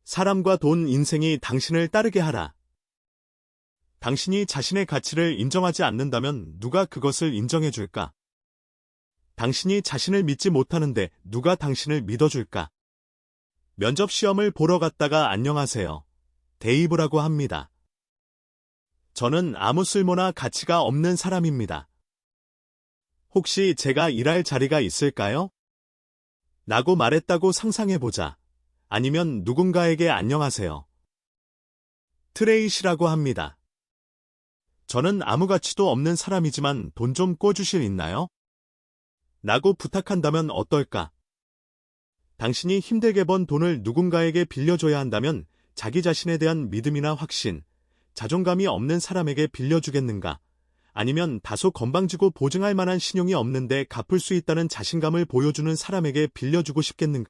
사람과 돈 인생이 당신을 따르게 하라. 당신이 자신의 가치를 인정하지 않는다면 누가 그것을 인정해 줄까? 당신이 자신을 믿지 못하는데 누가 당신을 믿어줄까? 면접 시험을 보러 갔다가 안녕하세요. 대입이라고 합니다. 저는 아무 쓸모나 가치가 없는 사람입니다. 혹시 제가 일할 자리가 있을까요? 라고 말했다고 상상해보자. 아니면 누군가에게 안녕하세요. 트레이시라고 합니다. 저는 아무 가치도 없는 사람이지만 돈 좀 꿔주실 있나요? 라고 부탁한다면 어떨까? 당신이 힘들게 번 돈을 누군가에게 빌려줘야 한다면 자기 자신에 대한 믿음이나 확신, 자존감이 없는 사람에게 빌려주겠는가? 아니면 다소 건방지고 보증할 만한 신용이 없는데 갚을 수 있다는 자신감을 보여주는 사람에게 빌려주고 싶겠는가?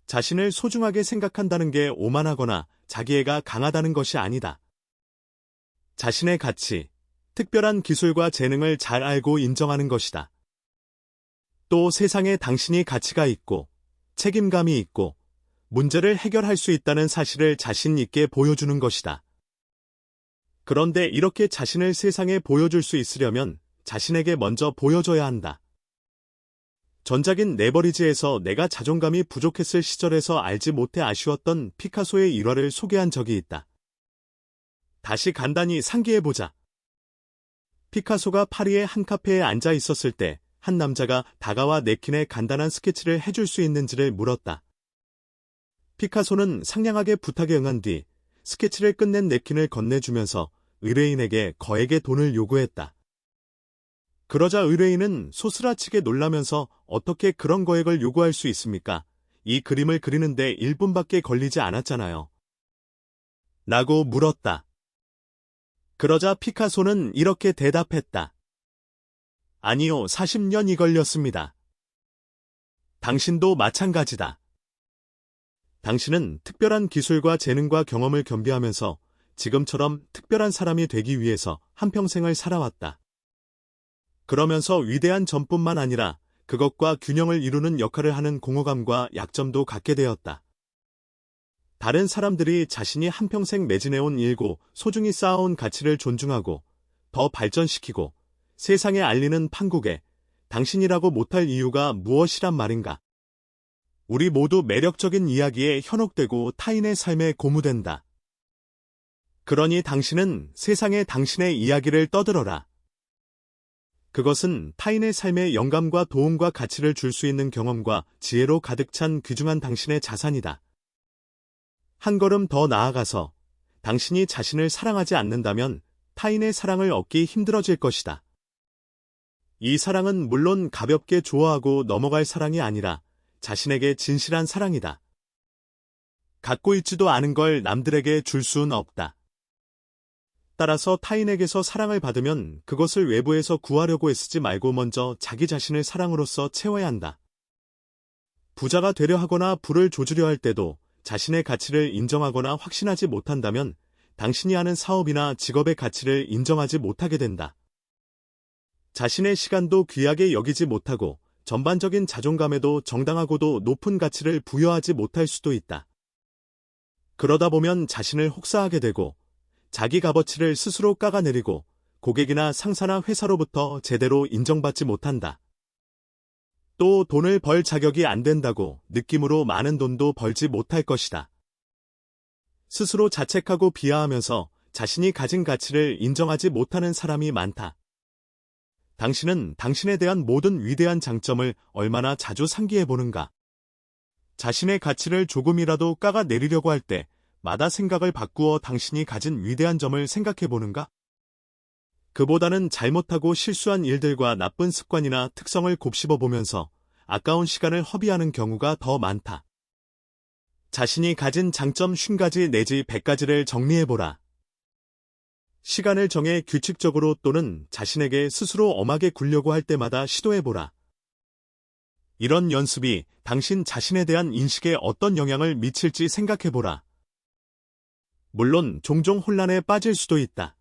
자신을 소중하게 생각한다는 게 오만하거나 자기애가 강하다는 것이 아니다. 자신의 가치, 특별한 기술과 재능을 잘 알고 인정하는 것이다. 또 세상에 당신이 가치가 있고 책임감이 있고 문제를 해결할 수 있다는 사실을 자신 있게 보여주는 것이다. 그런데 이렇게 자신을 세상에 보여줄 수 있으려면 자신에게 먼저 보여줘야 한다. 전작인 네버리지에서 내가 자존감이 부족했을 시절에서 알지 못해 아쉬웠던 피카소의 일화를 소개한 적이 있다. 다시 간단히 상기해보자. 피카소가 파리의 한 카페에 앉아 있었을 때 한 남자가 다가와 네킨의 간단한 스케치를 해줄 수 있는지를 물었다. 피카소는 상냥하게 부탁에 응한 뒤 스케치를 끝낸 네킨을 건네주면서 의뢰인에게 거액의 돈을 요구했다. 그러자 의뢰인은 소스라치게 놀라면서 어떻게 그런 거액을 요구할 수 있습니까? 이 그림을 그리는데 1분밖에 걸리지 않았잖아요. 라고 물었다. 그러자 피카소는 이렇게 대답했다. 아니요, 40년이 걸렸습니다. 당신도 마찬가지다. 당신은 특별한 기술과 재능과 경험을 겸비하면서 지금처럼 특별한 사람이 되기 위해서 한평생을 살아왔다. 그러면서 위대한 점뿐만 아니라 그것과 균형을 이루는 역할을 하는 공허감과 약점도 갖게 되었다. 다른 사람들이 자신이 한평생 매진해온 일고 소중히 쌓아온 가치를 존중하고 더 발전시키고 세상에 알리는 판국에 당신이라고 못할 이유가 무엇이란 말인가? 우리 모두 매력적인 이야기에 현혹되고 타인의 삶에 고무된다. 그러니 당신은 세상에 당신의 이야기를 떠들어라. 그것은 타인의 삶에 영감과 도움과 가치를 줄 수 있는 경험과 지혜로 가득 찬 귀중한 당신의 자산이다. 한 걸음 더 나아가서 당신이 자신을 사랑하지 않는다면 타인의 사랑을 얻기 힘들어질 것이다. 이 사랑은 물론 가볍게 좋아하고 넘어갈 사랑이 아니라 자신에게 진실한 사랑이다. 갖고 있지도 않은 걸 남들에게 줄 수는 없다. 따라서 타인에게서 사랑을 받으면 그것을 외부에서 구하려고 애쓰지 말고 먼저 자기 자신을 사랑으로써 채워야 한다. 부자가 되려 하거나 부를 조주려 할 때도 자신의 가치를 인정하거나 확신하지 못한다면 당신이 하는 사업이나 직업의 가치를 인정하지 못하게 된다. 자신의 시간도 귀하게 여기지 못하고 전반적인 자존감에도 정당하고도 높은 가치를 부여하지 못할 수도 있다. 그러다 보면 자신을 혹사하게 되고 자기 값어치를 스스로 깎아내리고 고객이나 상사나 회사로부터 제대로 인정받지 못한다. 또 돈을 벌 자격이 안 된다고 느낌으로 많은 돈도 벌지 못할 것이다. 스스로 자책하고 비하하면서 자신이 가진 가치를 인정하지 못하는 사람이 많다. 당신은 당신에 대한 모든 위대한 장점을 얼마나 자주 상기해보는가? 자신의 가치를 조금이라도 깎아내리려고 할 때마다 생각을 바꾸어 당신이 가진 위대한 점을 생각해보는가? 그보다는 잘못하고 실수한 일들과 나쁜 습관이나 특성을 곱씹어보면서 아까운 시간을 허비하는 경우가 더 많다. 자신이 가진 장점 50가지 내지 100가지를 정리해보라. 시간을 정해 규칙적으로 또는 자신에게 스스로 엄하게 굴려고 할 때마다 시도해보라. 이런 연습이 당신 자신에 대한 인식에 어떤 영향을 미칠지 생각해보라. 물론 종종 혼란에 빠질 수도 있다.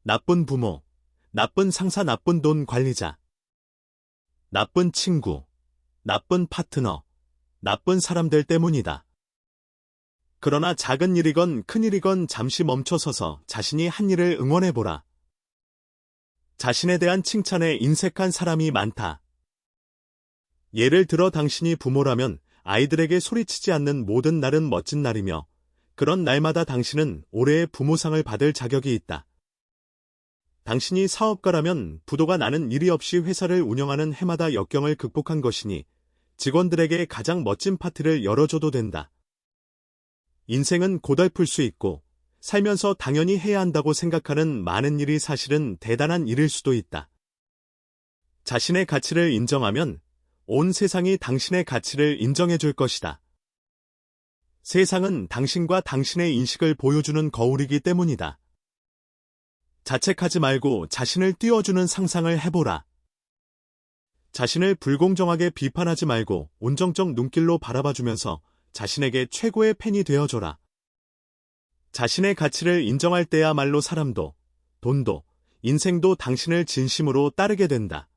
나쁜 부모, 나쁜 상사, 나쁜 돈 관리자, 나쁜 친구, 나쁜 파트너, 나쁜 사람들 때문이다. 그러나 작은 일이건 큰 일이건 잠시 멈춰서서 자신이 한 일을 응원해보라. 자신에 대한 칭찬에 인색한 사람이 많다. 예를 들어 당신이 부모라면 아이들에게 소리치지 않는 모든 날은 멋진 날이며 그런 날마다 당신은 올해의 부모상을 받을 자격이 있다. 당신이 사업가라면 부도가 나는 일이 없이 회사를 운영하는 해마다 역경을 극복한 것이니 직원들에게 가장 멋진 파티를 열어줘도 된다. 인생은 고달플 수 있고 살면서 당연히 해야 한다고 생각하는 많은 일이 사실은 대단한 일일 수도 있다. 자신의 가치를 인정하면 온 세상이 당신의 가치를 인정해 줄 것이다. 세상은 당신과 당신의 인식을 보여주는 거울이기 때문이다. 자책하지 말고 자신을 띄워주는 상상을 해보라. 자신을 불공정하게 비판하지 말고 온정적 눈길로 바라봐주면서 자신에게 최고의 팬이 되어줘라. 자신의 가치를 인정할 때야말로 사람도, 돈도, 인생도 당신을 진심으로 따르게 된다.